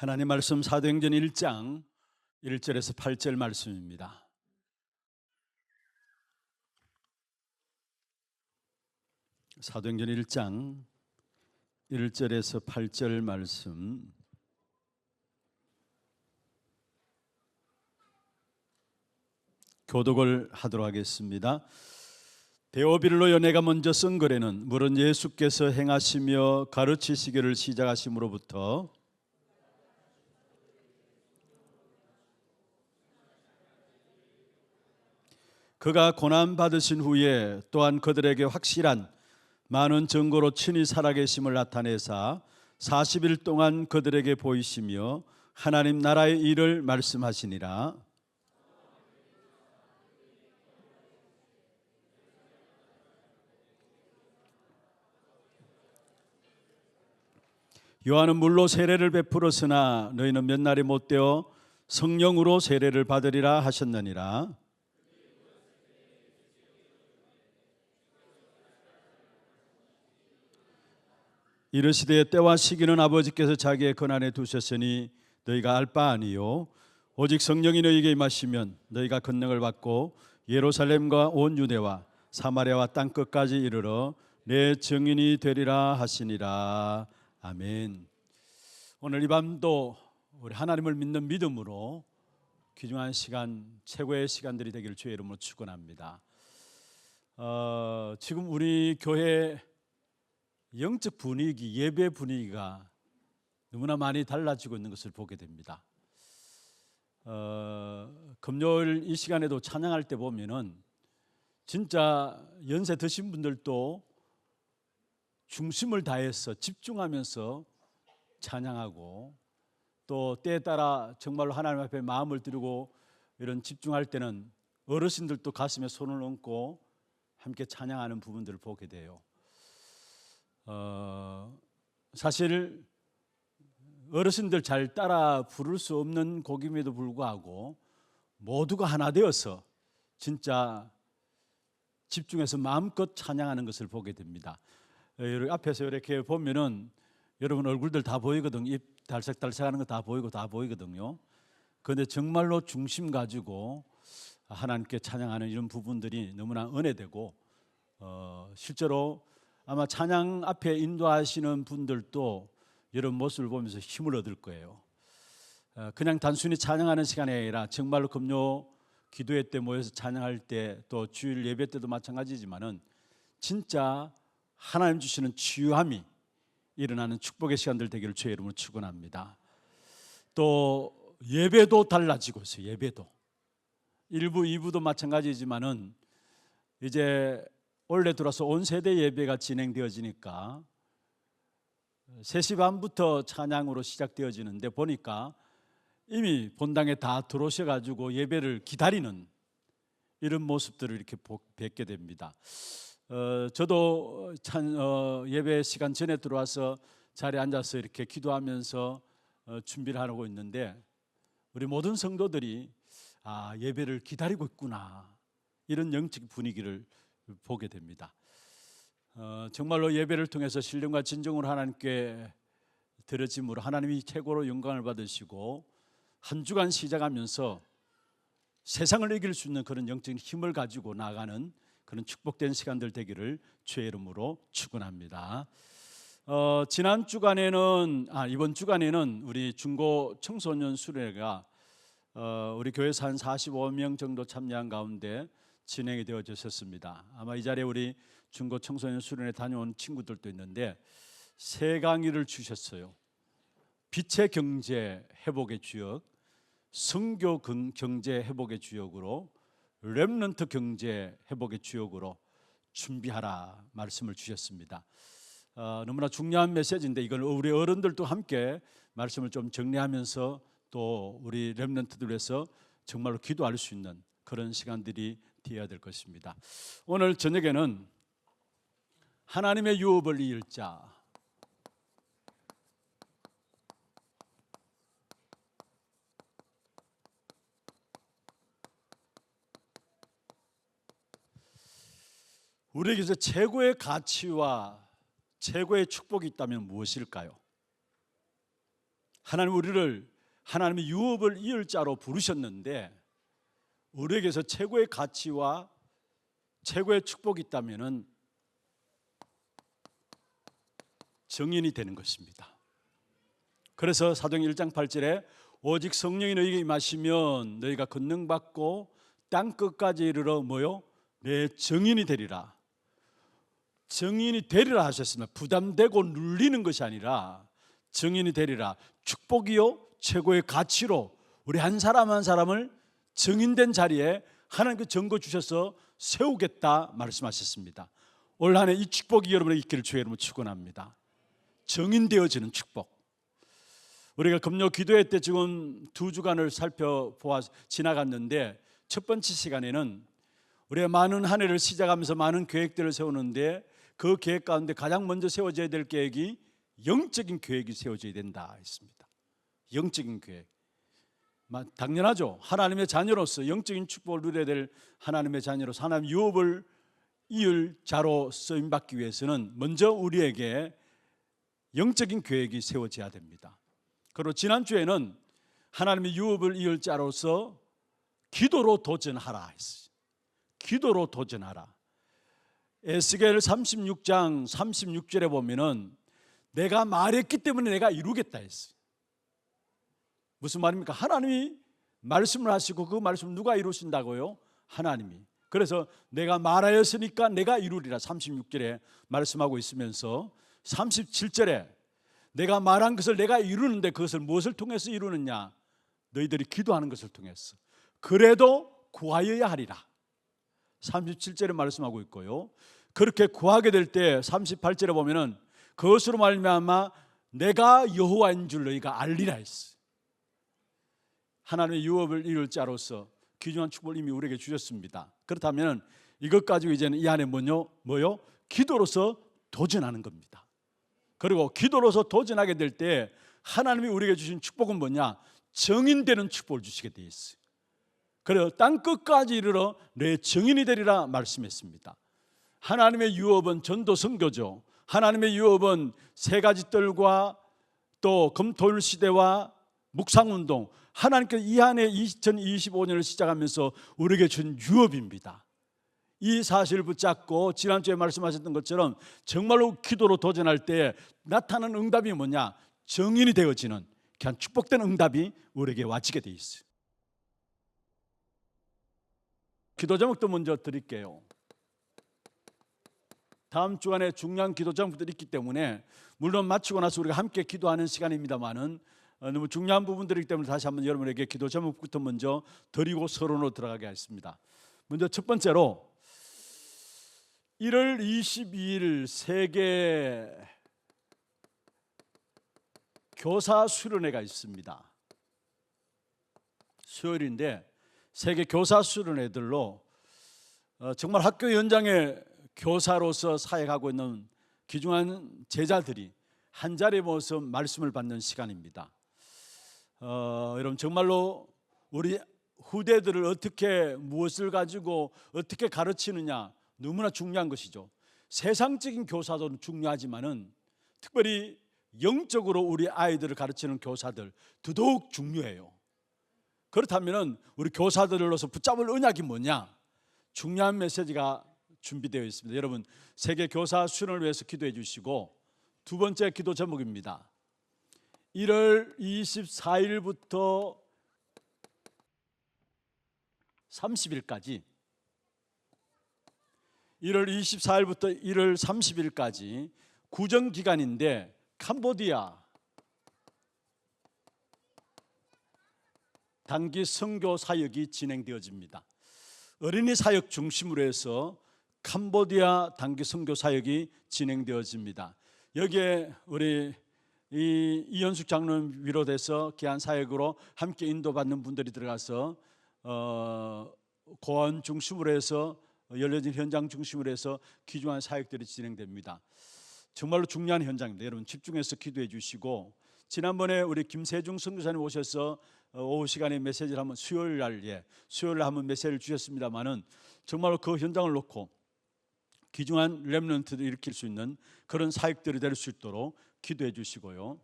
하나님 말씀 사도행전 1장 1절에서 8절 말씀입니다. 사도행전 1장 1절에서 8절 말씀 교독을 하도록 하겠습니다. 데오빌로여, 내가 먼저 쓴 글에는 물은 예수께서 행하시며 가르치시기를 시작하심으로부터 그가 고난 받으신 후에 또한 그들에게 확실한 많은 증거로 친히 살아계심을 나타내사 40일 동안 그들에게 보이시며 하나님 나라의 일을 말씀하시니라. 요한은 물로 세례를 베풀었으나 너희는 몇 날이 못되어 성령으로 세례를 받으리라 하셨느니라. 이르시되 때와 시기는 아버지께서 자기의 권한에 두셨으니 너희가 알 바 아니요 오직 성령이 너희에게 임하시면 너희가 권능을 받고 예루살렘과 온 유대와 사마리아와 땅 끝까지 이르러 내 증인이 되리라 하시니라. 아멘. 오늘 이 밤도 우리 하나님을 믿는 믿음으로 귀중한 시간, 최고의 시간들이 되기를 주의 이름으로 축원합니다. 지금 우리 교회 영적 분위기, 예배 분위기가 너무나 많이 달라지고 있는 것을 보게 됩니다. 금요일 이 시간에도 찬양할 때 보면은 진짜 연세 드신 분들도 중심을 다해서 집중하면서 찬양하고, 또 때에 따라 정말로 하나님 앞에 마음을 드리고 이런 집중할 때는 어르신들도 가슴에 손을 얹고 함께 찬양하는 부분들을 보게 돼요. 사실 어르신들 잘 따라 부를 수 없는 곡임에도 불구하고 모두가 하나 되어서 진짜 집중해서 마음껏 찬양하는 것을 보게 됩니다. 여기 앞에서 이렇게 보면은 여러분 얼굴들 다 보이거든요. 입 달색달색하는 거 다 보이고 다 보이거든요. 그런데 정말로 중심 가지고 하나님께 찬양하는 이런 부분들이 너무나 은혜되고, 실제로 아마 찬양 앞에 인도하시는 분들도 이런 모습을 보면서 힘을 얻을 거예요. 그냥 단순히 찬양하는 시간이 아니라 정말로 금요 기도회 때 모여서 찬양할 때, 또 주일 예배 때도 마찬가지지만은 진짜 하나님 주시는 치유함이 일어나는 축복의 시간들 되기를 주의 이름으로 축원합니다. 또 예배도 달라지고 있어요. 예배도 1부, 2부도 마찬가지지만은 이제 올해 들어서 온 세대 예배가 진행되어지니까 3시 반부터 찬양으로 시작되어지는데 보니까 이미 본당에 다 들어오셔가지고 예배를 기다리는 이런 모습들을 이렇게 뵙게 됩니다. 저도 예배 시간 전에 들어와서 자리에 앉아서 이렇게 기도하면서 준비를 하고 있는데 우리 모든 성도들이 예배를 기다리고 있구나, 이런 영적 분위기를 보게 됩니다. 정말로 예배를 통해서 신령과 진정으로 하나님께 드려짐으로 하나님이 최고로 영광을 받으시고 한 주간 시작하면서 세상을 이길 수 있는 그런 영적인 힘을 가지고 나아가는 그런 축복된 시간들 되기를 주의 이름으로 축원합니다. 이번 주간에는 우리 중고 청소년 수련회가 우리 교회에서 한 45명 정도 참여한 가운데 진행이 되어졌습니다. 아마 이 자리에 우리 중고 청소년 수련회 다녀온 친구들도 있는데 3강의를 주셨어요. 빛의 경제 회복의 주역, 선교 경제 회복의 주역으로, 렘넌트 경제 회복의 주역으로 준비하라 말씀을 주셨습니다. 너무나 중요한 메시지인데 이걸 우리 어른들도 함께 말씀을 좀 정리하면서 또 우리 렘넌트들 위해서 정말로 기도할 수 있는 그런 시간들이 되어야 될 것입니다. 오늘 저녁에는 하나님의 유업을 이을 자, 우리에게서 최고의 가치와 최고의 축복이 있다면 무엇일까요? 하나님 우리를 하나님의 유업을 이을 자로 부르셨는데 우리에게서 최고의 가치와 최고의 축복이 있다면 증인이 되는 것입니다. 그래서 사도행 1장 8절에 오직 성령이 너희에게 임하시면 너희가 권능받고 땅끝까지 이르러 뭐요? 내 증인이 되리라. 증인이 되리라 하셨습니다. 부담되고 눌리는 것이 아니라 증인이 되리라. 축복이요 최고의 가치로 우리 한 사람 한 사람을 증인된 자리에 하나님께 증거 주셔서 세우겠다 말씀하셨습니다. 올 한 해 이 축복이 여러분에게 있기를 주의 이름으로 축원합니다. 증인되어지는 축복. 우리가 금요 기도회 때 지금 2주간을 살펴보아 지나갔는데 첫 번째 시간에는 우리가 많은 한 해를 시작하면서 많은 계획들을 세우는데 그 계획 가운데 가장 먼저 세워져야 될 계획이 영적인 계획이 세워져야 된다 했습니다. 영적인 계획. 당연하죠. 하나님의 자녀로서 영적인 축복을 누려야 될 하나님의 자녀로서 하나님 유업을 이을 자로 쓰임받기 위해서는 먼저 우리에게 영적인 계획이 세워져야 됩니다. 그리고 지난주에는 하나님의 유업을 이을 자로서 기도로 도전하라 했어요. 기도로 도전하라. 에스겔 36장 36절에 보면은 내가 말했기 때문에 내가 이루겠다 했어요. 무슨 말입니까? 하나님이 말씀을 하시고 그 말씀을 누가 이루신다고요? 하나님이. 그래서 내가 말하였으니까 내가 이루리라 36절에 말씀하고 있으면서 37절에 내가 말한 것을 내가 이루는데 그것을 무엇을 통해서 이루느냐? 너희들이 기도하는 것을 통해서. 그래도 구하여야 하리라 37절에 말씀하고 있고요. 그렇게 구하게 될 때 38절에 보면은 그것으로 말미암아 내가 여호와인 줄 너희가 알리라 했어요. 하나님의 유업을 이룰 자로서 귀중한 축복을 이미 우리에게 주셨습니다. 그렇다면 이것 가지고 이제는 이 안에 뭐요? 기도로서 도전하는 겁니다. 그리고 기도로서 도전하게 될 때 하나님이 우리에게 주신 축복은 뭐냐? 증인되는 축복을 주시게 되어 있어요. 그래서 땅끝까지 이르러 내 증인이 되리라 말씀했습니다. 하나님의 유업은 전도 선교죠. 하나님의 유업은 세 가지 뜰과 또 금토일 시대와 묵상운동, 하나님께서 이 한 해 2025년을 시작하면서 우리에게 준 유업입니다. 이 사실을 붙잡고 지난주에 말씀하셨던 것처럼 정말로 기도로 도전할 때 나타나는 응답이 뭐냐? 증인이 되어지는 그냥 축복된 응답이 우리에게 와지게 돼 있어요. 기도 제목도 먼저 드릴게요. 다음 주간에 중요한 기도 제목들이 있기 때문에 물론 마치고 나서 우리가 함께 기도하는 시간입니다만은 너무 중요한 부분들이기 때문에 다시 한번 여러분에게 기도 제목부터 먼저 드리고 서론으로 들어가게 하겠습니다. 먼저 첫 번째로 1월 22일 세계 교사 수련회가 있습니다. 수요일인데 세계 교사 수련회들로 정말 학교 현장에 교사로서 사역하고 있는 귀중한 제자들이 한 자리에 모여서 말씀을 받는 시간입니다. 여러분 정말로 우리 후대들을 어떻게 무엇을 가지고 어떻게 가르치느냐 너무나 중요한 것이죠. 세상적인 교사도 중요하지만은 특별히 영적으로 우리 아이들을 가르치는 교사들 더더욱 중요해요. 그렇다면은 우리 교사들로서 붙잡을 언약이 뭐냐? 중요한 메시지가 준비되어 있습니다. 여러분 세계 교사 수련을 위해서 기도해 주시고 두 번째 기도 제목입니다. 1월 24일부터 30일까지 1월 24일부터 1월 30일까지 구정 기간인데 캄보디아 단기 선교 사역이 진행되어집니다. 어린이 사역 중심으로 해서 캄보디아 단기 선교 사역이 진행되어집니다. 여기에 우리 이현숙 장로님 위로돼서 귀한 사역으로 함께 인도받는 분들이 들어가서 고원 중심으로 해서 열려진 현장 중심으로 해서 귀중한 사역들이 진행됩니다. 정말로 중요한 현장입니다. 여러분 집중해서 기도해 주시고 지난번에 우리 김세중 선교사님 오셔서 오후 시간에 메시지를 한번 수요일 날 한번 메시지를 주셨습니다만은 정말로 그 현장을 놓고 귀중한 렘넌트를 일으킬 수 있는 그런 사역들이 될 수 있도록 기도해 주시고요.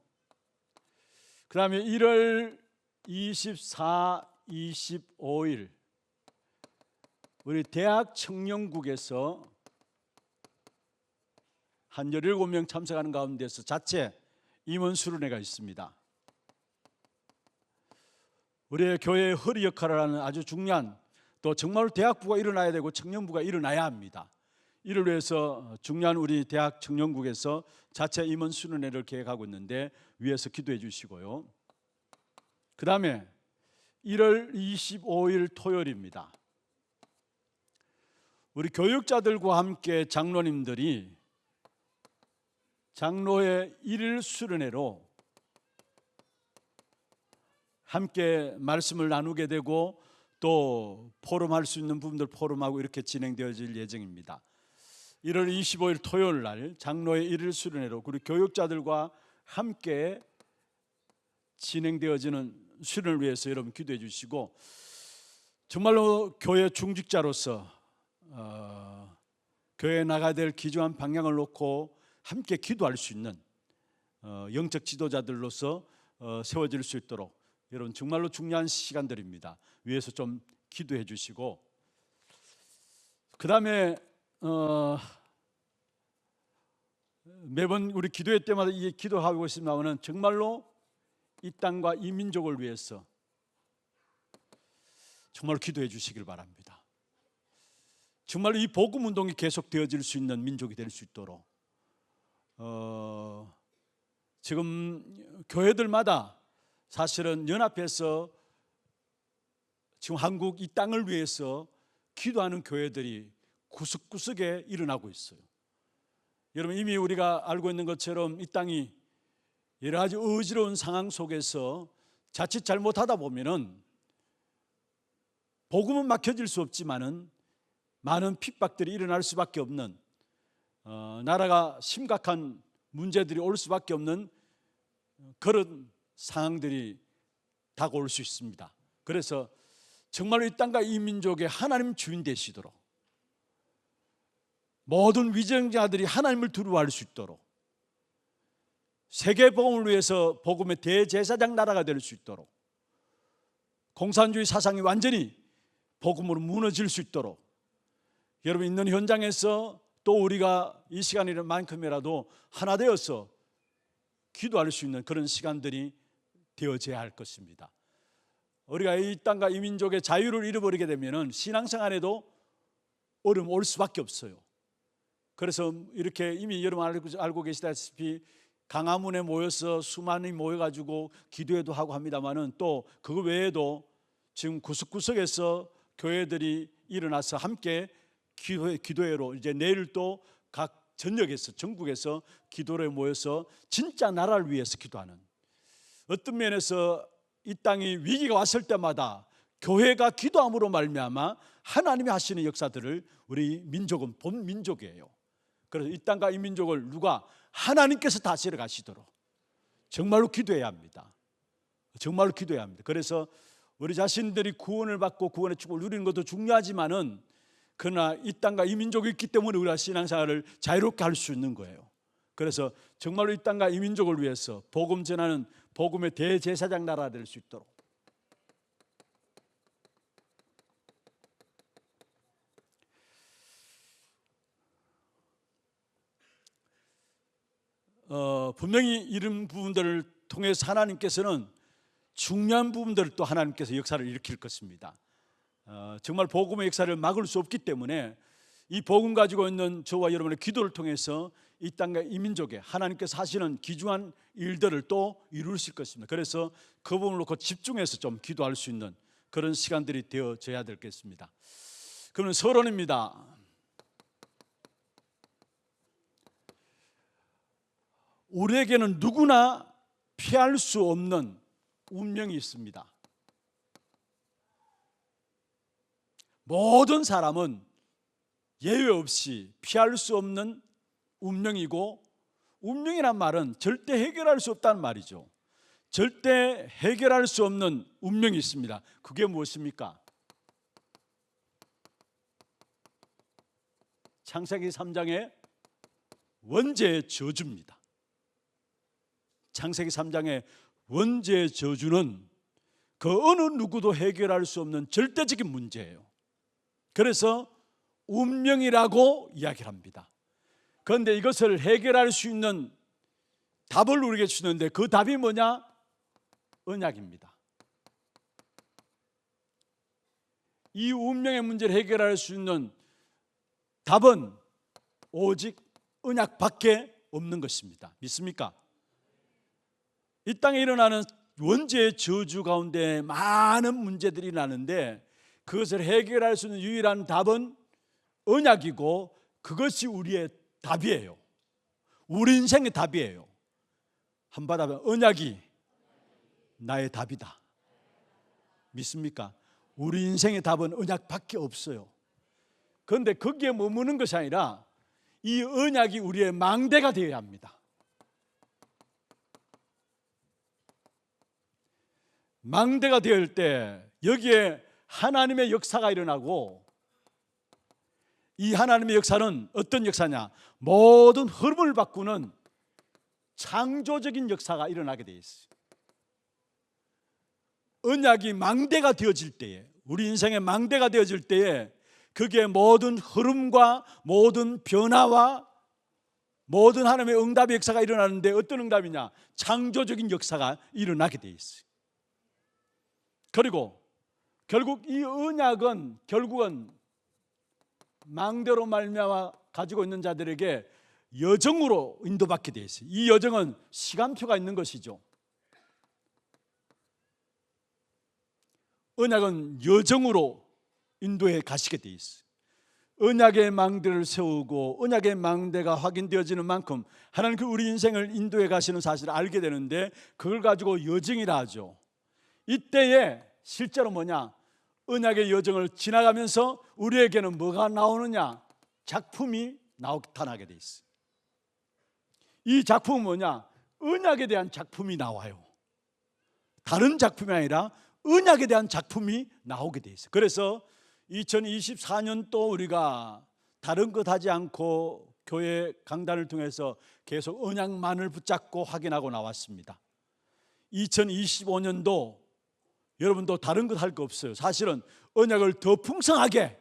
그다음에 1월 24, 25일 우리 대학 청년국에서 한 17명 참석하는 가운데서 자체 임원 수련회가 있습니다. 우리의 교회의 허리 역할을 하는 아주 중요한, 또 정말로 대학부가 일어나야 되고 청년부가 일어나야 합니다. 이를 위해서 중요한 우리 대학 청년국에서 자체 임원 수련회를 계획하고 있는데 위에서 기도해 주시고요. 그 다음에 1월 25일 토요일입니다. 우리 교육자들과 함께 장로님들이 장로의 1일 수련회로 함께 말씀을 나누게 되고 또 포럼할 수 있는 부분들 포럼하고 이렇게 진행되어질 예정입니다. 1월 25일 토요일 날 장로의 1일 수련회로 우리 교육자들과 함께 진행되어지는 수련을 위해서 여러분 기도해 주시고, 정말로 교회 중직자로서 교회에 나가야 될 기중한 방향을 놓고 함께 기도할 수 있는 영적 지도자들로서 세워질 수 있도록 여러분 정말로 중요한 시간들입니다. 위에서 좀 기도해 주시고, 그 다음에 매번 우리 기도회 때마다 이 기도하고 있습니다만 정말로 이 땅과 이 민족을 위해서 정말로 기도해 주시길 바랍니다. 정말로 이 복음 운동이 계속 되어질 수 있는 민족이 될 수 있도록 지금 교회들마다 사실은 연합해서 지금 한국 이 땅을 위해서 기도하는 교회들이 구석구석에 일어나고 있어요. 여러분 이미 우리가 알고 있는 것처럼 이 땅이 여러 가지 어지러운 상황 속에서 자칫 잘못하다 보면은 복음은 막혀질 수 없지만은 많은 핍박들이 일어날 수밖에 없는, 나라가 심각한 문제들이 올 수밖에 없는 그런 상황들이 다가올 수 있습니다. 그래서 정말로 이 땅과 이 민족의 하나님 주인 되시도록 모든 위정자들이 하나님을 두려워할 수 있도록, 세계 복음을 위해서 복음의 대제사장 나라가 될 수 있도록, 공산주의 사상이 완전히 복음으로 무너질 수 있도록 여러분 있는 현장에서 또 우리가 이 시간이만큼이라도 하나 되어서 기도할 수 있는 그런 시간들이 되어져야 할 것입니다. 우리가 이 땅과 이 민족의 자유를 잃어버리게 되면 신앙생활에도 어려움 올 수밖에 없어요. 그래서 이렇게 이미 여러분 알고 계시다시피 강화문에 모여서 수많이 모여가지고 기도회도 하고 합니다만은 또 그거 외에도 지금 구석구석에서 교회들이 일어나서 함께 기도회로 이제 내일 또 각 전역에서 전국에서 기도회에 모여서 진짜 나라를 위해서 기도하는, 어떤 면에서 이 땅이 위기가 왔을 때마다 교회가 기도함으로 말미암아 하나님이 하시는 역사들을 우리 민족은 본 민족이에요. 그래서 이 땅과 이 민족을 누가 하나님께서 다스려 가시도록 정말로 기도해야 합니다. 정말로 기도해야 합니다. 그래서 우리 자신들이 구원을 받고 구원의 축복을 누리는 것도 중요하지만은 그러나 이 땅과 이 민족이 있기 때문에 우리가 신앙생활을 자유롭게 할 수 있는 거예요. 그래서 정말로 이 땅과 이 민족을 위해서 복음 전하는 복음의 대제사장 나라가 될 수 있도록 분명히 이런 부분들을 통해서 하나님께서는 중요한 부분들을 또 하나님께서 역사를 일으킬 것입니다. 정말 복음의 역사를 막을 수 없기 때문에 이 복음 가지고 있는 저와 여러분의 기도를 통해서 이 땅과 이 민족에 하나님께서 하시는 귀중한 일들을 또 이루실 것입니다. 그래서 그 부분을 놓고 집중해서 좀 기도할 수 있는 그런 시간들이 되어져야 되겠습니다. 그러면 서론입니다. 우리에게는 누구나 피할 수 없는 운명이 있습니다. 모든 사람은 예외 없이 피할 수 없는 운명이고, 운명이란 말은 절대 해결할 수 없다는 말이죠. 절대 해결할 수 없는 운명이 있습니다. 그게 무엇입니까? 창세기 3장의 원죄의 저주입니다. 창세기 3장의 원죄의 저주는 그 어느 누구도 해결할 수 없는 절대적인 문제예요. 그래서 운명이라고 이야기를 합니다. 그런데 이것을 해결할 수 있는 답을 우리에게 주는데 그 답이 뭐냐? 언약입니다. 이 운명의 문제를 해결할 수 있는 답은 오직 언약밖에 없는 것입니다. 믿습니까? 이 땅에 일어나는 원죄의 저주 가운데 많은 문제들이 나는데 그것을 해결할 수 있는 유일한 답은 언약이고 그것이 우리의 답이에요. 우리 인생의 답이에요. 한번 받아보면 언약이 나의 답이다. 믿습니까? 우리 인생의 답은 언약밖에 없어요. 그런데 거기에 머무는 것이 아니라 이 언약이 우리의 망대가 되어야 합니다. 망대가 되을 때 여기에 하나님의 역사가 일어나고 이 하나님의 역사는 어떤 역사냐? 모든 흐름을 바꾸는 창조적인 역사가 일어나게 되어 있어요. 언약이 망대가 되어질 때에, 우리 인생의 망대가 되어질 때에 그게 모든 흐름과 모든 변화와 모든 하나님의 응답의 역사가 일어나는데 어떤 응답이냐? 창조적인 역사가 일어나게 되어 있어요. 그리고 결국 이 언약은 결국은 망대로 말미암아 가지고 있는 자들에게 여정으로 인도받게 되어 있어요. 이 여정은 시간표가 있는 것이죠. 언약은 여정으로 인도해 가시게 되어 있어요. 언약의 망대를 세우고 언약의 망대가 확인되어지는 만큼 하나님 그 우리 인생을 인도해 가시는 사실을 알게 되는데 그걸 가지고 여정이라 하죠. 이때에 실제로 뭐냐? 언약의 여정을 지나가면서 우리에게는 뭐가 나오느냐? 작품이 나타나게 돼 있어요. 이 작품은 뭐냐? 언약에 대한 작품이 나와요. 다른 작품이 아니라 언약에 대한 작품이 나오게 돼 있어요. 그래서 2024년도 우리가 다른 것 하지 않고 교회 강단을 통해서 계속 언약만을 붙잡고 확인하고 나왔습니다. 2025년도 여러분도 다른 것 할 거 없어요. 사실은 언약을 더 풍성하게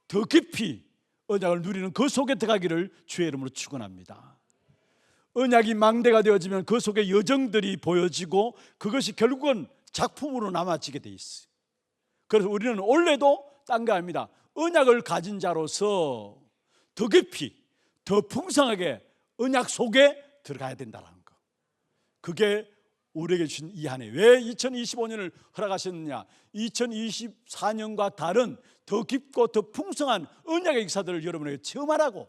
더 깊이 언약을 누리는 그 속에 들어가기를 주의 이름으로 축원합니다. 언약이 망대가 되어지면 그 속에 여정들이 보여지고 그것이 결국은 작품으로 남아지게 돼 있어요. 그래서 우리는 원래도 딴 게 아닙니다. 언약을 가진 자로서 더 깊이 더 풍성하게 언약 속에 들어가야 된다는 거. 그게 우리에게 주신 이 한 해. 왜 2025년을 허락하셨느냐? 2024년과 다른 더 깊고 더 풍성한 언약의 역사들을 여러분에게 체험하라고.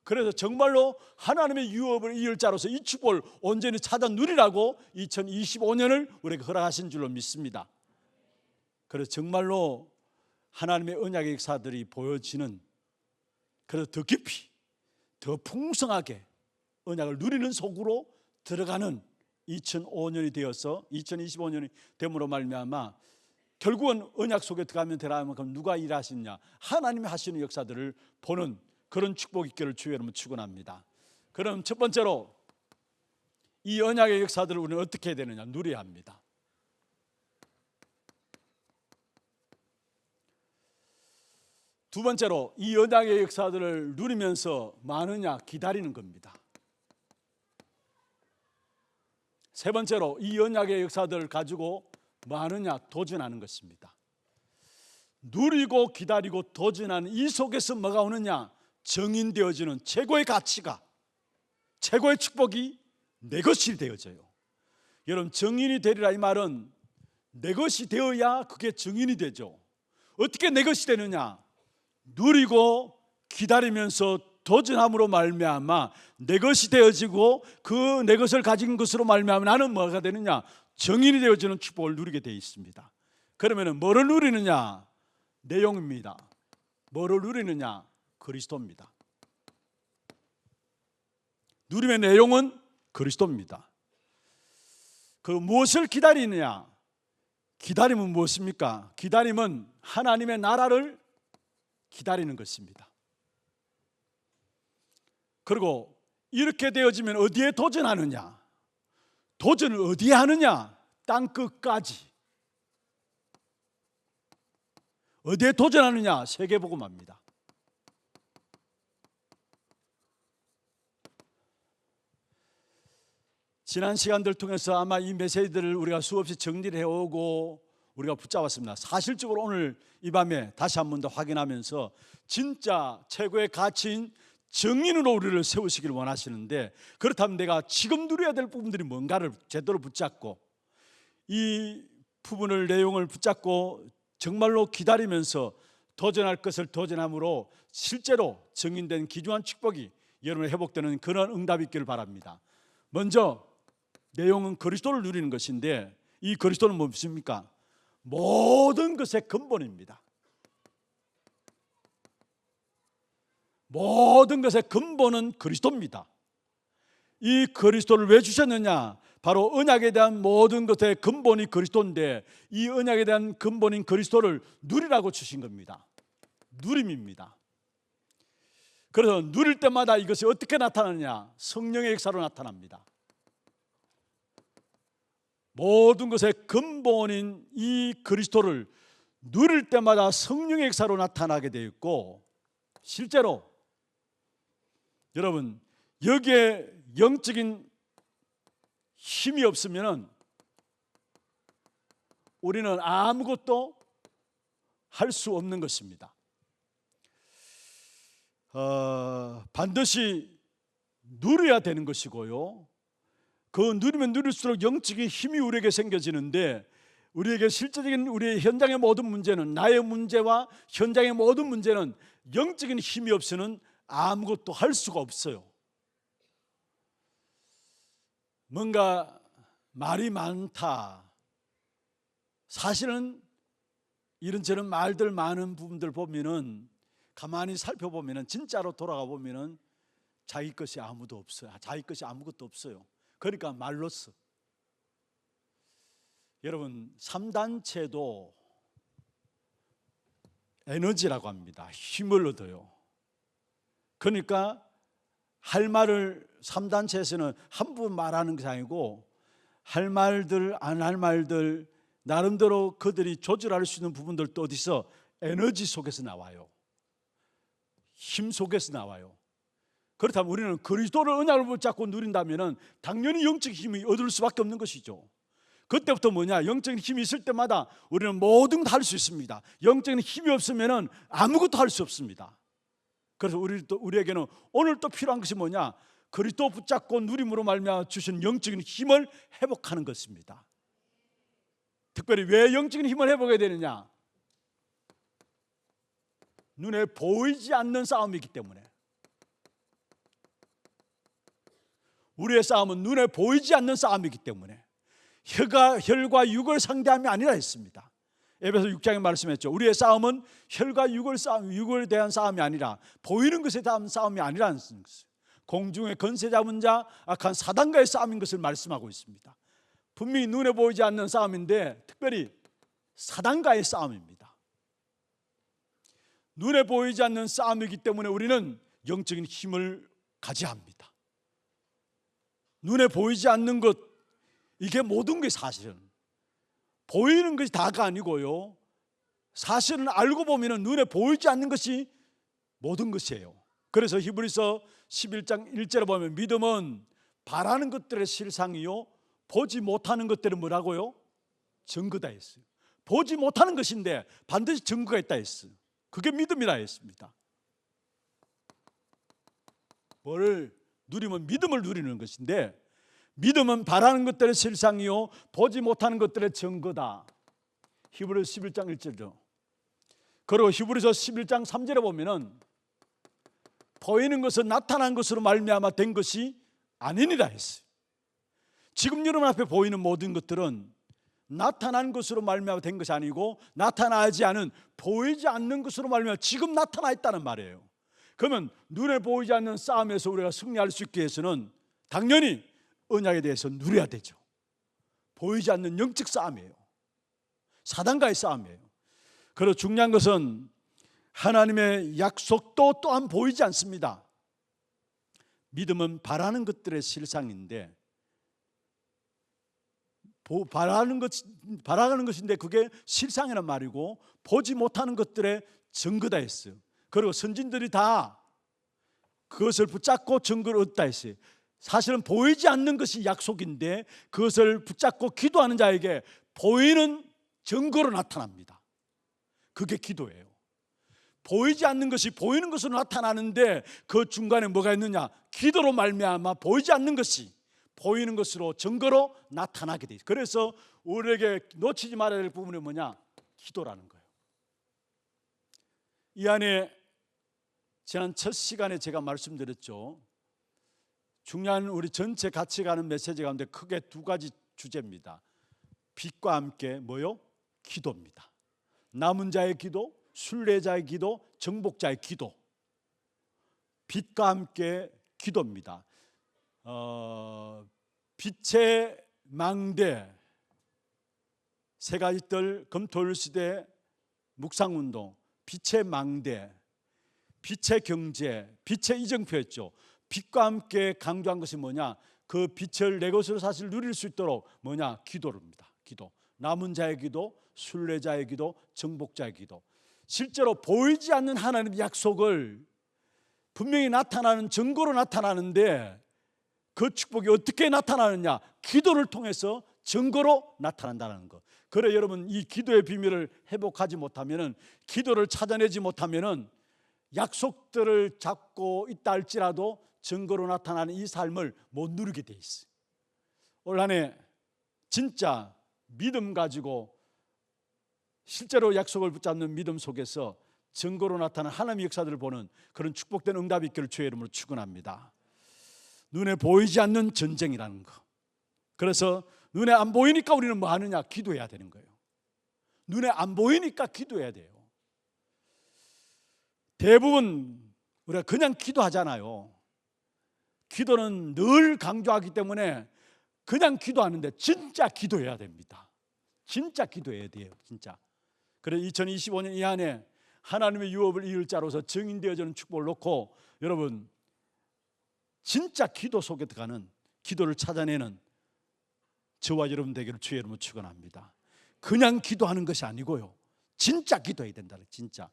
그래서 정말로 하나님의 유업을 이을 자로서 이 축복을 온전히 찾아 누리라고 2025년을 우리에게 허락하신 줄로 믿습니다. 그래서 정말로 하나님의 언약의 역사들이 보여지는, 그래서 더 깊이 더 풍성하게 언약을 누리는 속으로 들어가는 2005년이 되어서 2025년이 됨으로 말미암아 결국은 언약 속에 들어가면 되라면 그럼 누가 일하시느냐? 하나님이 하시는 역사들을 보는 그런 축복이 있기를 주의 이름으로 축원합니다. 그럼 첫 번째로 이 언약의 역사들을 우리는 어떻게 해야 되느냐? 누려야 합니다. 두 번째로 이 언약의 역사들을 누리면서 많으냐? 기다리는 겁니다. 세 번째로 이 언약의 역사들을 가지고 많으냐? 도전하는 것입니다. 누리고 기다리고 도전하는 이 속에서 뭐가 오느냐? 정인되어지는 최고의 가치가, 최고의 축복이 내 것이 되어져요. 여러분, 정인이 되리라 이 말은 내 것이 되어야 그게 정인이 되죠. 어떻게 내 것이 되느냐? 누리고 기다리면서 도전함으로 말미암아 내 것이 되어지고 그 내 것을 가진 것으로 말미암아 나는 뭐가 되느냐? 정인이 되어지는 축복을 누리게 되어 있습니다. 그러면 뭐를 누리느냐? 내용입니다. 뭐를 누리느냐? 그리스도입니다. 누림의 내용은 그리스도입니다. 그 무엇을 기다리느냐? 기다림은 무엇입니까? 기다림은 하나님의 나라를 기다리는 것입니다. 그리고 이렇게 되어지면 어디에 도전하느냐? 도전을 어디에 하느냐? 땅 끝까지. 어디에 도전하느냐? 세계복음화입니다. 지난 시간들 통해서 아마 이 메시지들을 우리가 수없이 정리를 해오고 우리가 붙잡았습니다. 사실적으로 오늘 이 밤에 다시 한 번 더 확인하면서 진짜 최고의 가치인 정인으로 우리를 세우시길 원하시는데, 그렇다면 내가 지금 누려야 될 부분들이 뭔가를 제대로 붙잡고 이 부분을 내용을 붙잡고 정말로 기다리면서 도전할 것을 도전함으로 실제로 정인된 귀중한 축복이 여러분의 회복되는 그런 응답이 있기를 바랍니다. 먼저 내용은 그리스도를 누리는 것인데, 이 그리스도는 무엇입니까? 모든 것의 근본입니다. 모든 것의 근본은 그리스도입니다. 이 그리스도를 왜 주셨느냐? 바로 언약에 대한 모든 것의 근본이 그리스도인데, 이 언약에 대한 근본인 그리스도를 누리라고 주신 겁니다. 누림입니다. 그래서 누릴 때마다 이것이 어떻게 나타나느냐? 성령의 역사로 나타납니다. 모든 것의 근본인 이 그리스도를 누릴 때마다 성령의 역사로 나타나게 되어 있고, 실제로 여러분 여기에 영적인 힘이 없으면 우리는 아무것도 할 수 없는 것입니다. 반드시 누려야 되는 것이고요, 그 누리면 누릴수록 영적인 힘이 우리에게 생겨지는데, 우리에게 실제적인 우리의 현장의 모든 문제는, 나의 문제와 현장의 모든 문제는 영적인 힘이 없이는 아무것도 할 수가 없어요. 뭔가 말이 많다, 사실은 이런저런 말들 많은 부분들 보면은, 가만히 살펴보면은, 진짜로 돌아가 보면은 자기 것이 아무도 없어요. 자기 것이 아무것도 없어요. 그러니까 말로써. 여러분 3단체도 에너지라고 합니다. 힘을 얻어요. 그러니까 할 말을 3단체에서는 한 분 말하는 것이 아니고, 할 말들 안 할 말들 나름대로 그들이 조절할 수 있는 부분들도 어디서? 에너지 속에서 나와요. 힘 속에서 나와요. 그렇다면 우리는 그리스도를 언약을 붙잡고 누린다면 당연히 영적인 힘이 얻을 수밖에 없는 것이죠. 그때부터 뭐냐? 영적인 힘이 있을 때마다 우리는 모든 걸 할 수 있습니다. 영적인 힘이 없으면 아무것도 할 수 없습니다. 그래서 우리에게는 오늘 또 필요한 것이 뭐냐? 그리스도 붙잡고 누림으로 말미암아 주신 영적인 힘을 회복하는 것입니다. 특별히 왜 영적인 힘을 회복해야 되느냐? 눈에 보이지 않는 싸움이기 때문에. 우리의 싸움은 눈에 보이지 않는 싸움이기 때문에, 혈과 육을 상대함이 아니라 했습니다. 에베소 6장에 말씀했죠. 우리의 싸움은 혈과 육을 대한 싸움이 아니라, 보이는 것에 대한 싸움이 아니라는 것을, 공중의 권세 잡은 자 악한 사단과의 싸움인 것을 말씀하고 있습니다. 분명히 눈에 보이지 않는 싸움인데 특별히 사단과의 싸움입니다. 눈에 보이지 않는 싸움이기 때문에 우리는 영적인 힘을 가져야 합니다. 눈에 보이지 않는 것, 이게 모든 게 사실은 보이는 것이 다가 아니고요, 사실은 알고 보면 눈에 보이지 않는 것이 모든 것이에요. 그래서 히브리서 11장 1절에 보면 믿음은 바라는 것들의 실상이요 보지 못하는 것들은 뭐라고요? 증거다 했어요. 보지 못하는 것인데 반드시 증거가 있다 했어요. 그게 믿음이라 했습니다. 뭐를 누리면 믿음을 누리는 것인데, 믿음은 바라는 것들의 실상이요 보지 못하는 것들의 증거다. 히브리서 11장 1절이죠. 그리고 히브리서 11장 3절에 보면은 보이는 것은 나타난 것으로 말미암아 된 것이 아니니라 했어요. 지금 여러분 앞에 보이는 모든 것들은 나타난 것으로 말미암아 된 것이 아니고, 나타나지 않은, 보이지 않는 것으로 말미암아 지금 나타나 있다는 말이에요. 그러면 눈에 보이지 않는 싸움에서 우리가 승리할 수 있기 위해서는 당연히 언약에 대해서 누려야 되죠. 보이지 않는 영적 싸움이에요. 사단과의 싸움이에요. 그리고 중요한 것은 하나님의 약속도 또한 보이지 않습니다. 믿음은 바라는 것들의 실상인데, 바라는 것인데 그게 실상이란 말이고 보지 못하는 것들의 증거다 했어요. 그리고 선진들이 다 그것을 붙잡고 증거를 얻다 했어요. 사실은 보이지 않는 것이 약속인데 그것을 붙잡고 기도하는 자에게 보이는 증거로 나타납니다. 그게 기도예요. 보이지 않는 것이 보이는 것으로 나타나는데 그 중간에 뭐가 있느냐? 기도로 말미암아 보이지 않는 것이 보이는 것으로 증거로 나타나게 돼 있어요. 그래서 우리에게 놓치지 말아야 될 부분이 뭐냐? 기도라는 거예요. 이 안에 지난 첫 시간에 제가 말씀드렸죠. 중요한 우리 전체 같이 가는 메시지 가운데 크게 두 가지 주제입니다. 빛과 함께 뭐요? 기도입니다. 남은 자의 기도, 순례자의 기도, 정복자의 기도. 빛과 함께 기도입니다. 빛의 망대, 세 가지 뜰, 금토일 시대 묵상운동, 빛의 망대, 빛의 경제, 빛의 이정표였죠. 빛과 함께 강조한 것이 뭐냐? 그 빛을 내 것으로 사실 누릴 수 있도록 뭐냐? 기도입니다. 기도. 남은 자의 기도, 순례자의 기도, 정복자의 기도. 실제로 보이지 않는 하나님의 약속을 분명히 나타나는 증거로 나타나는데 그 축복이 어떻게 나타나느냐? 기도를 통해서 증거로 나타난다는 것. 그래 여러분, 이 기도의 비밀을 회복하지 못하면은, 기도를 찾아내지 못하면은 약속들을 잡고 있다 할지라도 증거로 나타나는 이 삶을 못 누리게 돼 있어요. 올 한 해 진짜 믿음 가지고 실제로 약속을 붙잡는 믿음 속에서 증거로 나타나는 하나님의 역사들을 보는 그런 축복된 응답이 있기를 주의 이름으로 축원합니다. 눈에 보이지 않는 전쟁이라는 거. 그래서 눈에 안 보이니까 우리는 뭐 하느냐? 기도해야 되는 거예요. 눈에 안 보이니까 기도해야 돼요. 대부분 우리가 그냥 기도하잖아요. 기도는 늘 강조하기 때문에 그냥 기도하는데 진짜 기도해야 됩니다. 진짜 기도해야 돼요. 진짜. 그래서 2025년 이 안에 하나님의 유업을 이을 자로서 증인되어지는 축복을 놓고 여러분 진짜 기도 속에 들어가는, 기도를 찾아내는 저와 여러분 되기를 주의 이름으로 축원합니다. 그냥 기도하는 것이 아니고요, 진짜 기도해야 된다. 진짜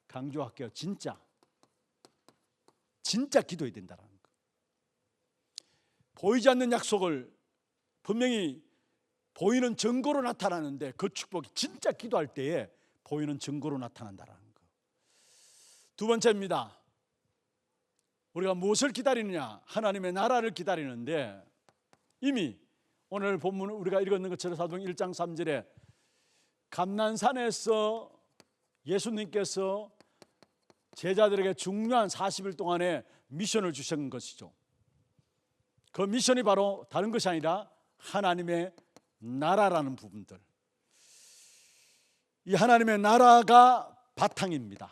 강조할게요. 진짜 기도해야 된다는 거. 보이지 않는 약속을 분명히 보이는 증거로 나타나는데 그 축복이 진짜 기도할 때에 보이는 증거로 나타난다는 거. 두 번째입니다. 우리가 무엇을 기다리느냐? 하나님의 나라를 기다리는데, 이미 오늘 본문 우리가 읽었는 것처럼 사도행 1장 3절에 감난산에서 예수님께서 제자들에게 중요한 40일 동안의 미션을 주신 것이죠. 그 미션이 바로 다른 것이 아니라 하나님의 나라라는 부분들. 이 하나님의 나라가 바탕입니다.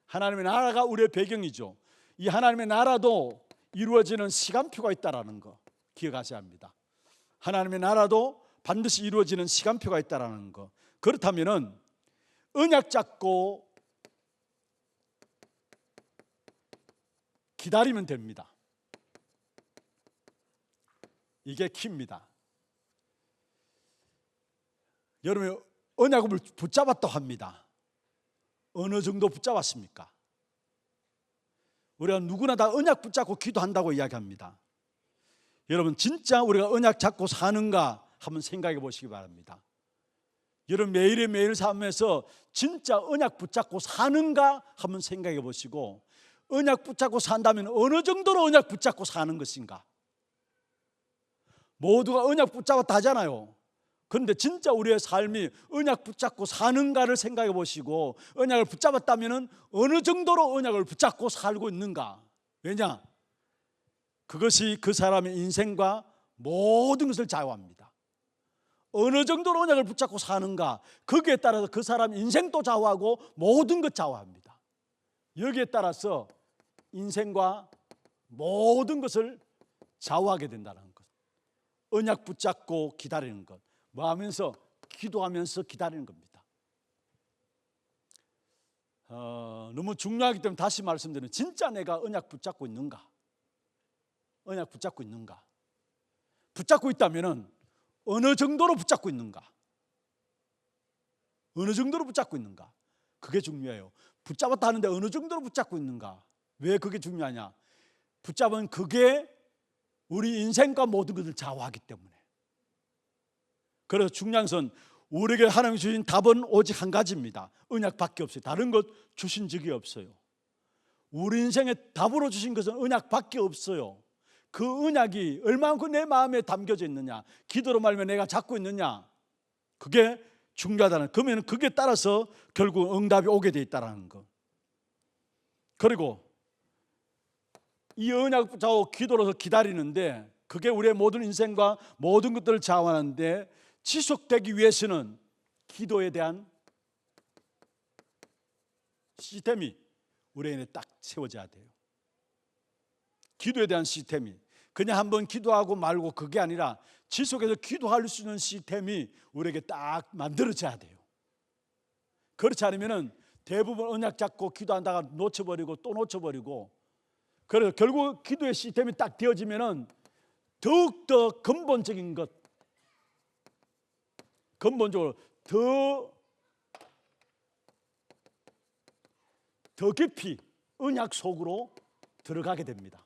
하나님의 나라가 우리의 배경이죠. 이 하나님의 나라도 이루어지는 시간표가 있다는 거 기억하셔야 합니다. 하나님의 나라도 반드시 이루어지는 시간표가 있다는 거. 그렇다면 언약 잡고 기다리면 됩니다. 이게 키입니다. 여러분이 언약을 붙잡았다고 합니다. 어느 정도 붙잡았습니까? 우리가 누구나 다 언약 붙잡고 기도한다고 이야기합니다. 여러분 진짜 우리가 언약 잡고 사는가 한번 생각해 보시기 바랍니다. 여러분 매일의 매일 삶에서 진짜 언약 붙잡고 사는가 한번 생각해 보시고, 언약 붙잡고 산다면 어느 정도로 언약 붙잡고 사는 것인가? 모두가 언약 붙잡았다 하잖아요. 그런데 진짜 우리의 삶이 언약 붙잡고 사는가를 생각해 보시고, 언약을 붙잡았다면 어느 정도로 언약을 붙잡고 살고 있는가? 왜냐? 그것이 그 사람의 인생과 모든 것을 좌우합니다. 어느 정도로 언약을 붙잡고 사는가, 거기에 따라서 그 사람 인생도 좌우하고 모든 것 좌우합니다. 여기에 따라서 인생과 모든 것을 좌우하게 된다는 것. 언약 붙잡고 기다리는 것. 뭐 하면서? 기도하면서 기다리는 겁니다. 너무 중요하기 때문에 다시 말씀드리면, 진짜 내가 언약 붙잡고 있는가? 언약 붙잡고 있는가? 붙잡고 있다면 어느 정도로 붙잡고 있는가? 어느 정도로 붙잡고 있는가? 그게 중요해요. 붙잡았다 하는데 어느 정도로 붙잡고 있는가? 왜 그게 중요하냐? 붙잡은 그게 우리 인생과 모든 것을 좌우하기 때문에. 그래서 중요한 것은 우리에게 하나님이 주신 답은 오직 한 가지입니다. 언약밖에 없어요. 다른 것 주신 적이 없어요. 우리 인생의 답으로 주신 것은 언약밖에 없어요. 그 언약이 얼마만큼 내 마음에 담겨져 있느냐, 기도로 말하면 내가 잡고 있느냐, 그게 중요하다는. 그러면 그게 따라서 결국 응답이 오게 돼 있다는 거. 그리고 이 언약 붙잡고 기도로서 기다리는데, 그게 우리의 모든 인생과 모든 것들을 좌우하는데, 지속되기 위해서는 기도에 대한 시스템이 우리 안에 딱 세워져야 돼요. 기도에 대한 시스템이 그냥 한번 기도하고 말고 그게 아니라 지속해서 기도할 수 있는 시스템이 우리에게 딱 만들어져야 돼요. 그렇지 않으면 대부분 언약 잡고 기도한다가 놓쳐버리고 또 놓쳐버리고, 그래서 결국 기도의 시스템이 딱 되어지면 더욱더 근본적인 것, 근본적으로 더 깊이 언약 속으로 들어가게 됩니다.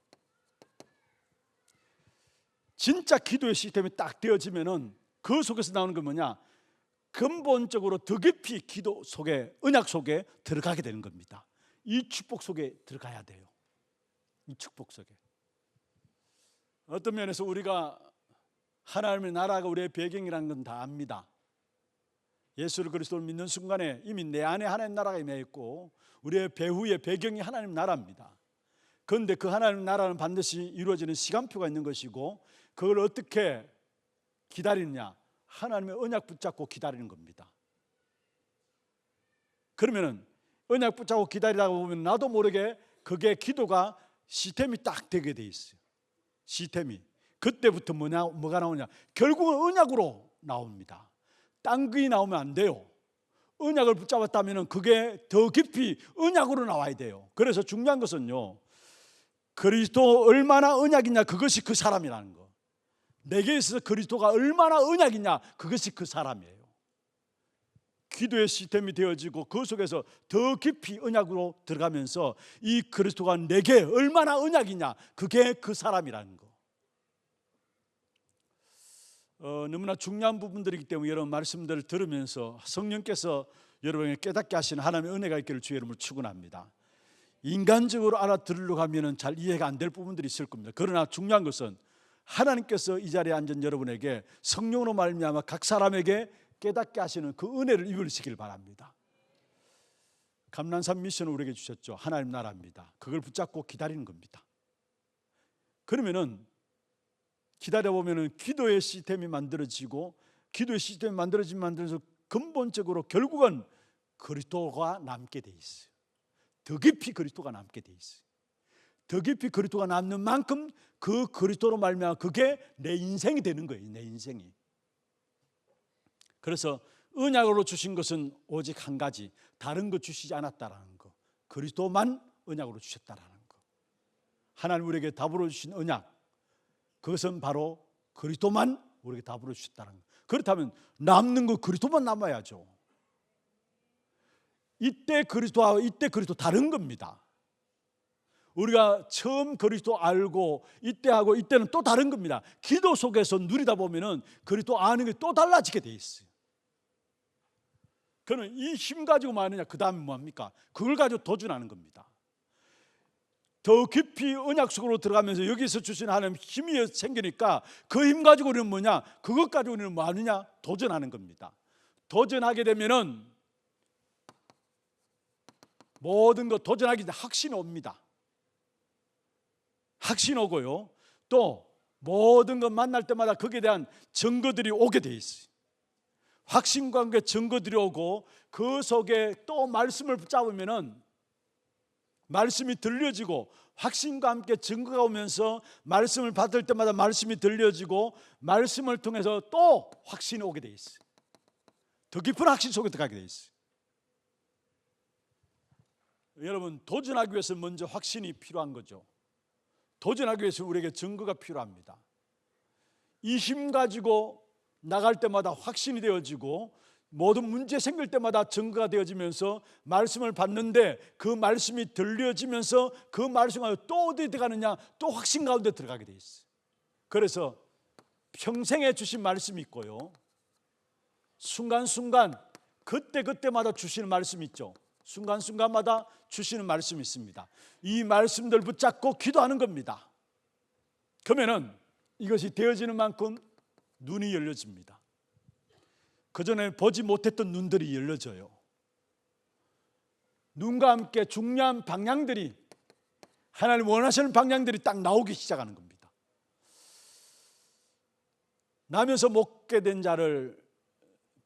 진짜 기도의 시스템이 딱 되어지면은 그 속에서 나오는 건 뭐냐? 근본적으로 더 깊이 기도 속에, 언약 속에 들어가게 되는 겁니다. 이 축복 속에 들어가야 돼요. 이 축복 속에. 어떤 면에서 우리가 하나님의 나라가 우리의 배경이라는 건 다 압니다. 예수 그리스도를 믿는 순간에 이미 내 안에 하나님 나라가 임해 있고 우리의 배후의 배경이 하나님 나라입니다. 그런데 그 하나님 나라는 반드시 이루어지는 시간표가 있는 것이고, 그걸 어떻게 기다리느냐? 하나님의 언약 붙잡고 기다리는 겁니다. 그러면은 언약 붙잡고 기다리다 보면 나도 모르게 그게 기도가 시스템이 딱 되게 돼 있어요. 시스템이. 그때부터 뭐가 나오냐? 결국은 언약으로 나옵니다. 딴 것이 나오면 안 돼요. 언약을 붙잡았다면 그게 더 깊이 언약으로 나와야 돼요. 그래서 중요한 것은요, 그리스도 얼마나 언약이냐, 그것이 그 사람이라는 거. 내게 있어서 그리스도가 얼마나 언약이냐, 그것이 그 사람이에요. 기도의 시스템이 되어지고 그 속에서 더 깊이 언약으로 들어가면서 이 그리스도가 내게 얼마나 언약이냐, 그게 그 사람이라는 거. 너무나 중요한 부분들이기 때문에 여러분 말씀들을 들으면서 성령께서 여러분에게 깨닫게 하시는 하나님의 은혜가 있기를 주의 이름으로 축원합니다. 인간적으로 알아들으려고 하면 잘 이해가 안 될 부분들이 있을 겁니다. 그러나 중요한 것은 하나님께서 이 자리에 앉은 여러분에게 성령으로 말미암아 각 사람에게 깨닫게 하시는 그 은혜를 입으시길 바랍니다. 감난산 미션을 우리에게 주셨죠. 하나님 나라입니다. 그걸 붙잡고 기다리는 겁니다. 그러면은 기다려보면 기도의 시스템이 만들어지고, 기도의 시스템이 만들어지면서 근본적으로 결국은 그리스도가 남게 돼 있어요. 더 깊이 그리스도가 남게 돼 있어요. 더 깊이 그리스도가 남는 만큼 그 그리스도로 말미암아 그게 내 인생이 되는 거예요. 내 인생이. 그래서 언약으로 주신 것은 오직 한 가지, 다른 거 주시지 않았다라는 거. 그리스도만 언약으로 주셨다라는 거. 하나님 우리에게 답으로 주신 언약, 그것은 바로 그리스도만 우리에게 답으로 주셨다는 거. 그렇다면 남는 거 그리스도만 남아야죠. 이때 그리스도와 이때 그리스도 다른 겁니다. 우리가 처음 그리스도 알고 이때하고 이때는 또 다른 겁니다. 기도 속에서 누리다 보면은 그리스도 아는 게 또 달라지게 돼 있어요. 그러면 이 힘 가지고 뭐 하느냐? 그 다음에 뭐합니까? 그걸 가지고 도전하는 겁니다. 더 깊이 언약 속으로 들어가면서 여기서 주신 하나님 힘이 생기니까 그 힘 가지고 우리는 뭐냐? 그것 가지고 우리는 뭐 하느냐? 도전하는 겁니다. 도전하게 되면은 모든 것 도전하기 전에 확신이 옵니다. 확신 오고요. 또 모든 것 만날 때마다 거기에 대한 증거들이 오게 돼 있어요. 확신과 함께 증거들이 오고 그 속에 또 말씀을 붙잡으면은 말씀이 들려지고, 확신과 함께 증거가 오면서 말씀을 받을 때마다 말씀이 들려지고 말씀을 통해서 또 확신이 오게 돼 있어요. 더 깊은 확신 속에 들어가게 돼 있어요. 여러분, 도전하기 위해서 먼저 확신이 필요한 거죠. 도전하기 위해서 우리에게 증거가 필요합니다. 이 힘 가지고 나갈 때마다 확신이 되어지고 모든 문제 생길 때마다 증거가 되어지면서 말씀을 받는데 그 말씀이 들려지면서 그 말씀을 또 어디 들어가느냐? 또 확신 가운데 들어가게 돼 있어요. 그래서 평생에 주신 말씀이 있고요, 순간순간 그때그때마다 주시는 말씀이 있죠. 순간순간마다 주시는 말씀이 있습니다. 이 말씀들 붙잡고 기도하는 겁니다. 그러면은 이것이 되어지는 만큼 눈이 열려집니다. 그전에 보지 못했던 눈들이 열려져요. 눈과 함께 중요한 방향들이, 하나님 원하시는 방향들이 딱 나오기 시작하는 겁니다. 나면서 먹게 된 자를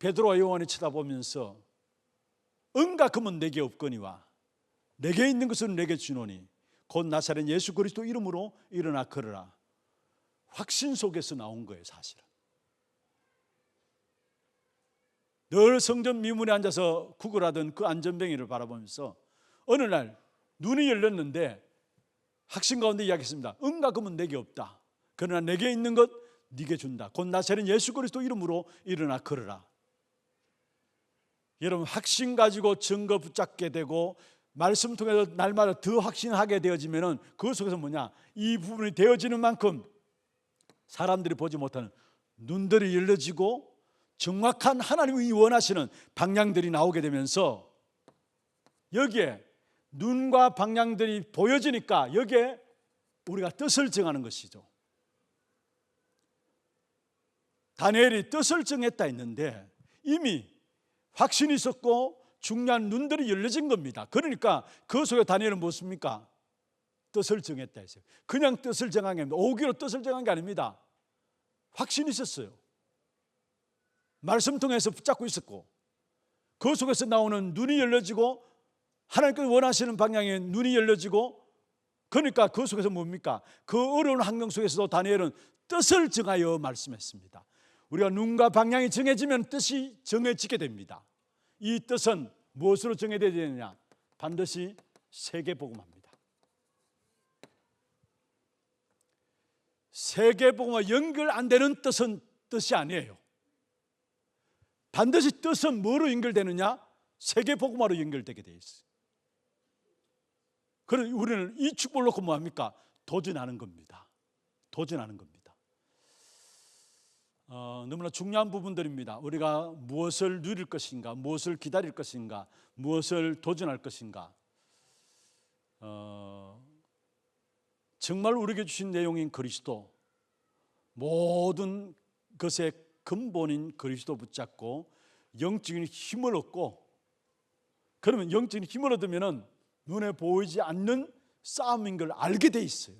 베드로와 요한이 쳐다보면서 은과 금은 내게 없거니와 내게 있는 것은 내게 주노니 곧 나사렛 예수 그리스도 이름으로 일어나 걸으라. 확신 속에서 나온 거예요. 사실은 늘 성전 미문에 앉아서 구걸하던 그 안전뱅이를 바라보면서 어느 날 눈이 열렸는데 확신 가운데 이야기했습니다. 은과 금은 내게 없다. 그러나 내게 있는 것 네게 준다. 곧 나사렛 예수 그리스도 이름으로 일어나 걸으라. 여러분, 확신 가지고 증거 붙잡게 되고 말씀 통해서 날마다 더 확신하게 되어지면은 그 속에서 뭐냐? 이 부분이 되어지는 만큼 사람들이 보지 못하는 눈들이 열려지고 정확한 하나님이 원하시는 방향들이 나오게 되면서 여기에 눈과 방향들이 보여지니까 여기에 우리가 뜻을 정하는 것이죠. 다니엘이 뜻을 정했다 했는데 이미 확신이 있었고 중요한 눈들이 열려진 겁니다. 그러니까 그 속에 다니엘은 무엇입니까? 뜻을 정했다 했어요. 그냥 뜻을 정한 게 아닙니다. 오기로 뜻을 정한 게 아닙니다. 확신이 있었어요. 말씀 통해서 붙잡고 있었고 그 속에서 나오는 눈이 열려지고 하나님께서 원하시는 방향에 눈이 열려지고, 그러니까 그 속에서 뭡니까? 그 어려운 환경 속에서도 다니엘은 뜻을 정하여 말씀했습니다. 우리가 눈과 방향이 정해지면 뜻이 정해지게 됩니다. 이 뜻은 무엇으로 정해져야 되느냐? 반드시 세계복음화입니다. 세계복음화 연결 안 되는 뜻은 뜻이 아니에요. 반드시 뜻은 뭐로 연결되느냐? 세계복음화로 연결되게 돼 있어요. 그래서 우리는 이 축복을 놓고 뭐합니까? 도전하는 겁니다. 도전하는 겁니다. 너무나 중요한 부분들입니다. 우리가 무엇을 누릴 것인가, 무엇을 기다릴 것인가, 무엇을 도전할 것인가. 정말 우리에게 주신 내용인 그리스도, 모든 것의 근본인 그리스도 붙잡고 영적인 힘을 얻고, 그러면 영적인 힘을 얻으면 눈에 보이지 않는 싸움인 걸 알게 돼 있어요.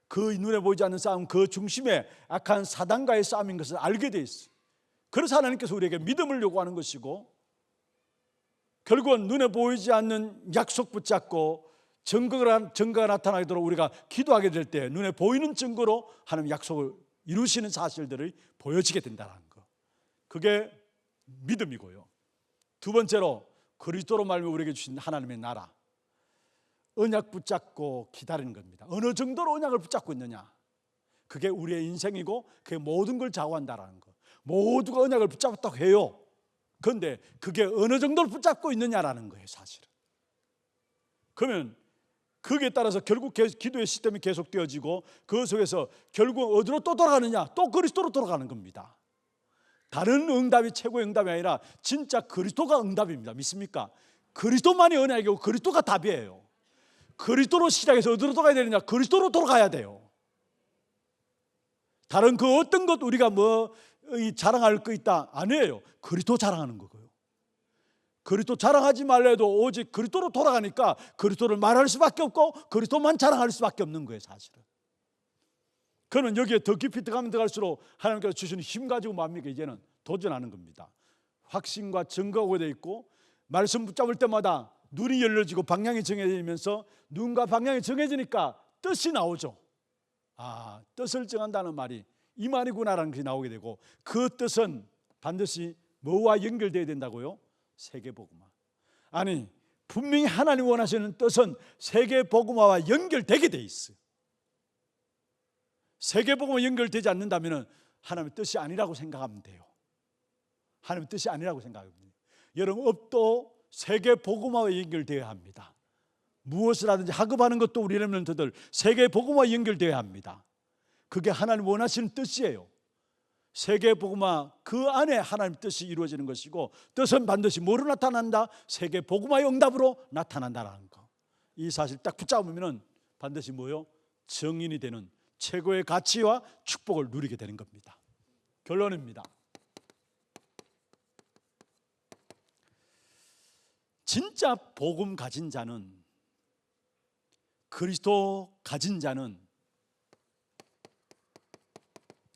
그 눈에 보이지 않는 싸움, 그 중심에 악한 사단과의 싸움인 것을 알게 돼 있어요. 그래서 하나님께서 우리에게 믿음을 요구하는 것이고, 결국은 눈에 보이지 않는 약속 붙잡고 증거가 나타나도록 우리가 기도하게 될 때 눈에 보이는 증거로 하나님 약속을 이루시는 사실들이 보여지게 된다는 거, 그게 믿음이고요. 두 번째로 그리스도로 말미암아 우리에게 주신 하나님의 나라, 언약 붙잡고 기다리는 겁니다. 어느 정도로 언약을 붙잡고 있느냐, 그게 우리의 인생이고 그게 모든 걸 좌우한다는 거. 모두가 언약을 붙잡았다고 해요. 그런데 그게 어느 정도로 붙잡고 있느냐라는 거예요, 사실은. 그러면 거기에 따라서 결국 기도의 시스템이 계속되어지고 그 속에서 결국 어디로 또 돌아가느냐? 또 그리스도로 돌아가는 겁니다. 다른 응답이 최고의 응답이 아니라 진짜 그리스도가 응답입니다. 믿습니까? 그리스도만이 언약이고 그리스도가 답이에요. 그리스도로 시작해서 어디로 돌아가야 되느냐? 그리스도로 돌아가야 돼요. 다른 그 어떤 것 우리가 자랑할 거 있다, 아니에요. 그리스도 자랑하는 거고요. 그리스도 자랑하지 말래도 오직 그리스도로 돌아가니까 그리스도를 말할 수밖에 없고 그리스도만 자랑할 수밖에 없는 거예요, 사실은. 그러면 여기에 더 깊이 들어가면 들어갈수록 하나님께서 주시는 힘 가지고 뭡니까? 이제는 도전하는 겁니다. 확신과 증거가 되어 있고 말씀 붙잡을 때마다 눈이 열려지고 방향이 정해지면서 눈과 방향이 정해지니까 뜻이 나오죠. 아, 뜻을 정한다는 말이 이 말이구나라는 것이 나오게 되고, 그 뜻은 반드시 뭐와 연결되어야 된다고요? 세계복음화. 아니, 분명히 하나님 원하시는 뜻은 세계복음화와 연결되게 돼 있어요. 세계복음화 연결되지 않는다면 하나님의 뜻이 아니라고 생각하면 돼요. 하나님의 뜻이 아니라고 생각하면 돼요. 여러분, 업도 세계 복음화와 연결되어야 합니다. 무엇을 하든지 학업하는 것도 우리 렘넌트들 세계 복음화와 연결되어야 합니다. 그게 하나님 원하시는 뜻이에요. 세계 복음화, 그 안에 하나님 뜻이 이루어지는 것이고, 뜻은 반드시 뭐로 나타난다? 세계 복음화의 응답으로 나타난다라는 거. 이 사실 딱 붙잡으면 반드시 뭐요? 정인이 되는 최고의 가치와 축복을 누리게 되는 겁니다. 결론입니다. 진짜 복음 가진 자는, 그리스도 가진 자는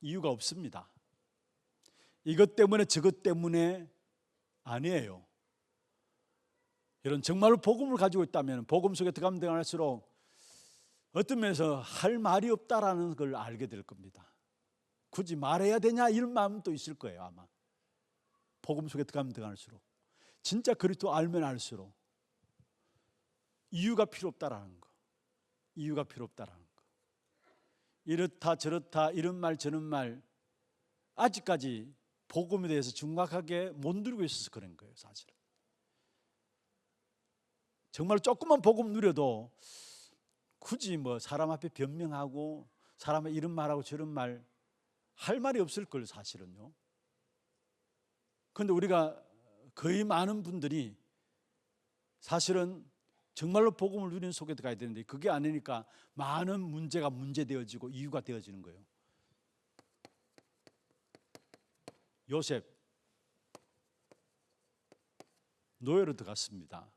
이유가 없습니다. 이것 때문에 저것 때문에 아니에요. 여러분, 정말로 복음을 가지고 있다면 복음 속에 들어가면 들어갈수록 어떤 면에서 할 말이 없다라는 걸 알게 될 겁니다. 굳이 말해야 되냐 이런 마음도 있을 거예요. 아마 복음 속에 들어가면 들어갈수록, 진짜 그리스도 알면 알수록 이유가 필요 없다라는 거. 이유가 필요 없다라는 거. 이렇다 저렇다 이런 말 저런 말, 아직까지 복음에 대해서 정확하게 못 누리고 있어서 그런 거예요. 사실은 정말 조금만 복음 누려도 굳이 뭐 사람 앞에 변명하고 사람의 이런 말하고 저런 말 할 말이 없을 걸 사실은요. 그런데 우리가 거의 많은 분들이 사실은 정말로 복음을 누리는 속에 들어가야 되는데 그게 아니니까 많은 문제가 문제되어지고 이유가 되어지는 거예요. 요셉 노예로 들어갔습니다.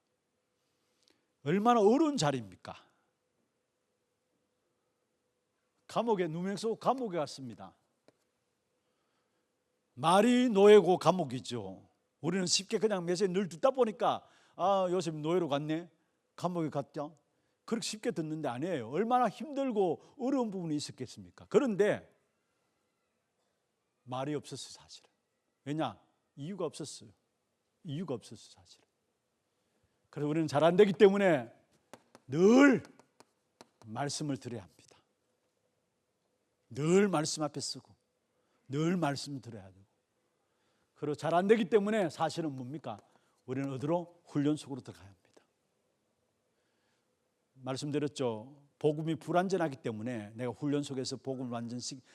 얼마나 어려운 자리입니까? 감옥에, 누명 쓰고 감옥에 갔습니다. 말이 노예고 감옥이죠. 우리는 쉽게 그냥 메시지 늘 듣다 보니까 요셉 노예로 갔네, 감옥에 갔죠, 그렇게 쉽게 듣는데 아니에요. 얼마나 힘들고 어려운 부분이 있었겠습니까? 그런데 말이 없었어요. 사실은. 왜냐? 이유가 없었어요. 이유가 없었어요. 사실은. 그래서 우리는 잘 안 되기 때문에 늘 말씀을 드려야 합니다. 늘 말씀 앞에 쓰고 늘 말씀을 드려야 되고, 그리고 잘 안 되기 때문에 사실은 뭡니까? 우리는 어디로? 훈련 속으로 들어가야 합니다. 말씀드렸죠. 복음이 불완전하기 때문에 내가 훈련 속에서 복음을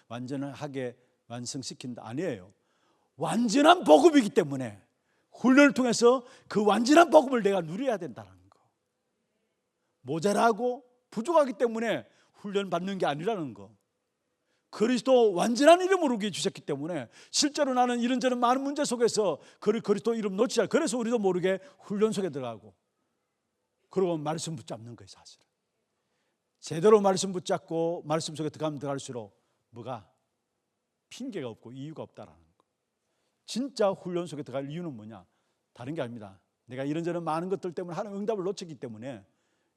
완전하게 완성시킨다 아니에요. 완전한 복음이기 때문에 훈련을 통해서 그 완전한 복음을 내가 누려야 된다는 거. 모자라고 부족하기 때문에 훈련 받는 게 아니라는 거. 그리스도 완전한 이름으로 우리에게 주셨기 때문에 실제로 나는 이런저런 많은 문제 속에서 그리스도 이름 놓치지 않고, 그래서 우리도 모르게 훈련 속에 들어가고, 그리고 말씀 붙잡는 거예요. 사실은 제대로 말씀 붙잡고 말씀 속에 들어가면 들어갈수록 뭐가? 핑계가 없고 이유가 없다라는 거. 진짜 훈련 속에 들어갈 이유는 뭐냐? 다른 게 아닙니다. 내가 이런저런 많은 것들 때문에 하나님 응답을 놓쳤기 때문에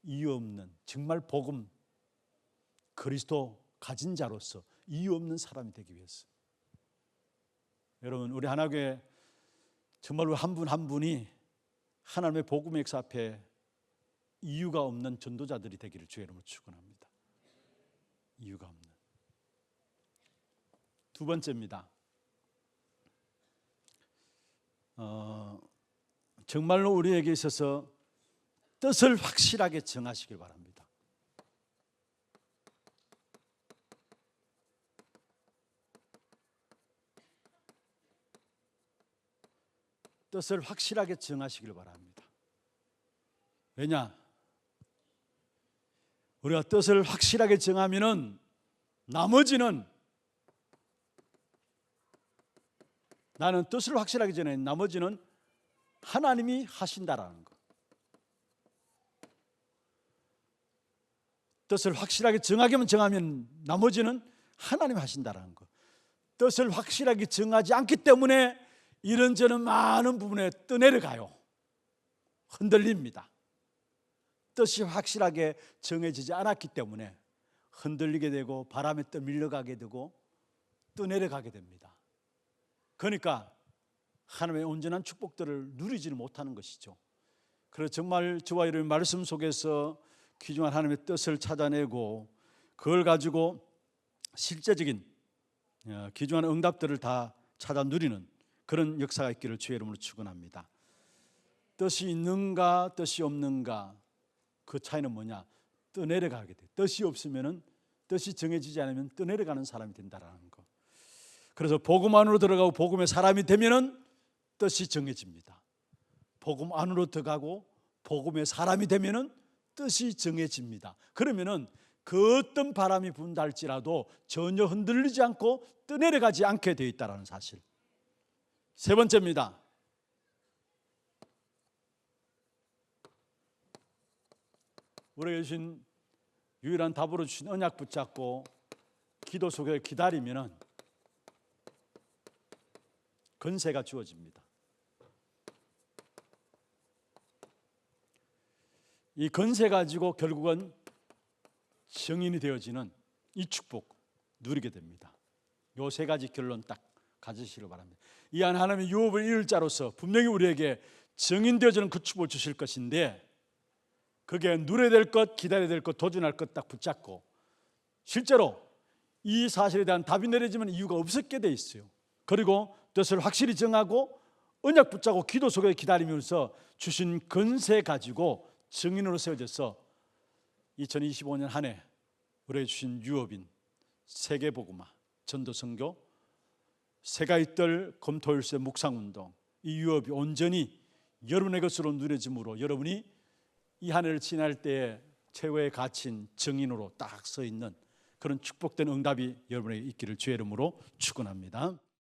이유 없는, 정말 복음 그리스도 가진 자로서 이유 없는 사람이 되기 위해서. 여러분, 우리 하나교회 정말로 한 분 한 분이 하나님의 복음의 역사 앞에 이유가 없는 전도자들이 되기를 주의 이름으로 축원합니다. 이유가 없는. 두 번째입니다. 정말로 우리에게 있어서 뜻을 확실하게 정하시길 바랍니다. 뜻을 확실하게 정하시길 바랍니다. 왜냐? 우리가 뜻을 확실하게 정하면은 나머지는, 나는 뜻을 확실하게 정해, 나머지는 하나님이 하신다라는 거. 뜻을 확실하게 정하면 나머지는 하나님이 하신다라는 거. 뜻을 확실하게 정하지 않기 때문에 이런저런 많은 부분에 떠내려가요. 흔들립니다. 뜻이 확실하게 정해지지 않았기 때문에 흔들리게 되고 바람에 떠밀려가게 되고 떠내려가게 됩니다. 그러니까 하나님의 온전한 축복들을 누리지를 못하는 것이죠. 그래서 정말 저와 여러분의 말씀 속에서 귀중한 하나님의 뜻을 찾아내고 그걸 가지고 실제적인 귀중한 응답들을 다 찾아 누리는 그런 역사가 있기를 주의 이름으로 축원합니다. 뜻이 있는가 뜻이 없는가 그 차이는 뭐냐? 떠내려가게 돼. 뜻이 없으면은, 뜻이 정해지지 않으면 떠내려가는 사람이 된다라는 거. 그래서 복음 안으로 들어가고 복음의 사람이 되면은 뜻이 정해집니다. 복음 안으로 들어가고 복음의 사람이 되면은 뜻이 정해집니다. 그러면은 그 어떤 바람이 분다 할지라도 전혀 흔들리지 않고 떠내려가지 않게 되어 있다는 사실. 세 번째입니다. 우리에게 주신 유일한 답으로 주신 언약 붙잡고 기도 속에 기다리면은 권세가 주어집니다. 이 권세 가지고 결국은 증인이 되어지는 이 축복 누리게 됩니다. 요 세 가지 결론 딱 가지시길 바랍니다. 이 안 하나님의 유업을 이룰 자로서 분명히 우리에게 증인되어지는 그 축복을 주실 것인데, 그게 누려야 될 것, 기다려야 될 것, 도전할 것 딱 붙잡고 실제로 이 사실에 대한 답이 내려지면 이유가 없었게 돼 있어요. 그리고 뜻을 확실히 정하고 언약 붙잡고 기도 속에 기다리면서 주신 권세 가지고 증인으로 세워져서 2025년 한 해 우리에게 주신 유업인 세계복음화, 전도선교, 새가이떨 검토일세 묵상운동, 이 유업이 온전히 여러분의 것으로 누려짐으로 여러분이 이 한 해를 지날 때에 최고의 가치인 증인으로 딱 서 있는 그런 축복된 응답이 여러분에게 있기를 주의 이름으로 축원합니다.